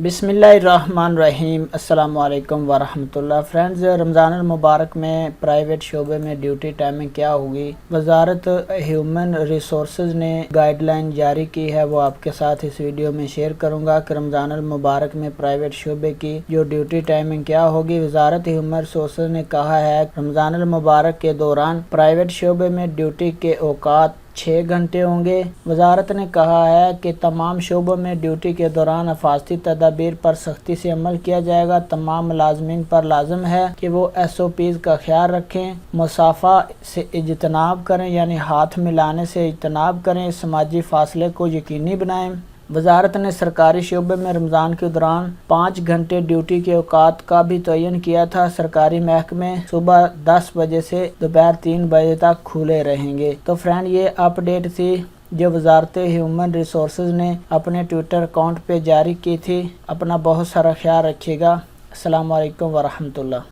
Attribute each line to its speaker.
Speaker 1: बिस्मिल्लाहिर्रहमानिर्रहीम। अस्सलाम वालेकुम वरहमतुल्लाह। फ्रेंड्स, रमज़ान मुबारक में प्राइवेट शोबे में ड्यूटी टाइमिंग क्या होगी, वजारत ह्यूमन रिसोर्सेज ने गाइडलाइन जारी की है, वो आपके साथ इस वीडियो में शेयर करूंगा कि रमज़ान मुबारक में प्राइवेट शोबे की जो ड्यूटी टाइमिंग क्या होगी। वजारत ह्यूमन रिसोर्सेज ने कहा है रमज़ान मुबारक के दौरान प्राइवेट शोबे में ड्यूटी के औकात 6 घंटे होंगे। वजारत ने कहा है कि तमाम शोबों में ड्यूटी के दौरान हिफाजती तदाबीर पर सख्ती से अमल किया जाएगा। तमाम मुलाजमीन पर लाजम है कि वो SOPs का ख्याल रखें, मुसाफा से इज्तनाब करें, यानी हाथ मिलाने से इज्तनाब करें, समाजी फासले को यकीनी बनाएं। वजारत ने सरकारी शोबे में रमज़ान के दौरान 5 घंटे ड्यूटी के औकात का भी तयन किया था। सरकारी महकमे सुबह 10 बजे से दोपहर 3 बजे तक खुले रहेंगे। तो फ्रेंड, ये अपडेट थी जो वजारत ह्यूमन रिसोर्सेज ने अपने ट्विटर अकाउंट पे जारी की थी। अपना बहुत सारा ख्याल रखिएगा। अस्सलाम वालेकुम वरहमतुल्लाह।